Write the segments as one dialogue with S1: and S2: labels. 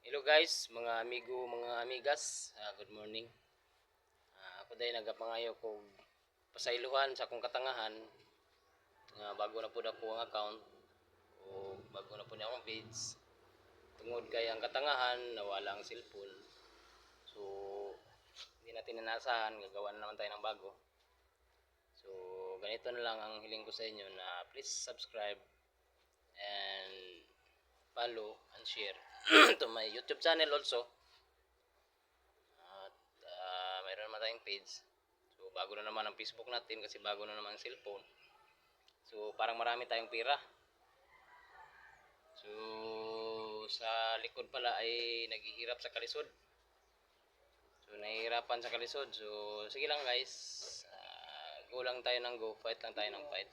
S1: Hello guys, mga amigo, mga amigas, good morning. Ako dahil nagapangayo ko pasailuhan sa akong katangahan nga bago na po ako ang account o bago na po niya akong page. Tungod kay ang katangahan nawala ang cellphone. So hindi natin inasahan, gagawa na naman tayo ng bago. So ganito na lang ang hiling ko sa inyo na please subscribe and follow and share to my YouTube channel also. Mayroon naman tayong page. So bago na naman ang Facebook natin kasi bago na naman ang cellphone. So parang marami tayong pera. So sa likod pala ay naghihirap sa kalisod. So nahihirapan sa kalisod. So sige lang guys. Go lang tayo ng go. Fight lang tayo ng fight.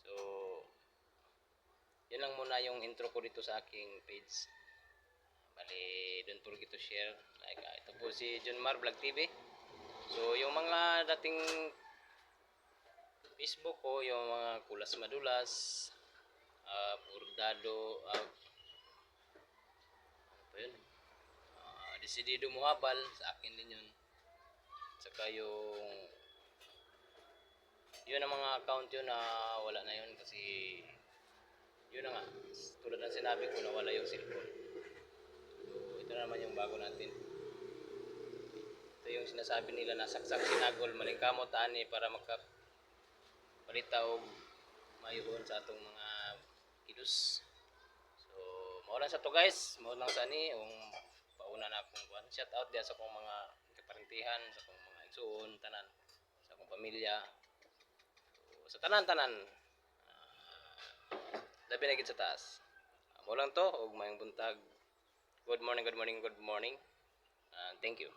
S1: So yun lang muna yung intro ko dito sa aking page. Bali, don't forget to share. Like, ito po si John Mar Vlog TV. So yung mga dating Facebook ko, yung mga kulas madulas, burdado, ano pa yun? Desidido muhabal, sa akin din yun. Saka yun ang mga account yun na wala na yun kasi yun na nga, tulad ng sinabi ko na wala yung cellphone. So ito na naman yung bago natin. Ito yung sinasabi nila na saksak sinagol, malingkamot ani para makapalita o mayroon sa atong mga kilos. So, maulan sa to guys, maulan sa ni yung pauna na akong kuan. Shout out dia sa akong mga kaparintihan, sa akong mga igsoon, tanan, sa akong pamilya. So, sa tanan-tanan. Labi na gid sa taas. Maulan to og mayong buntag. Good morning, good morning, good morning. Thank you.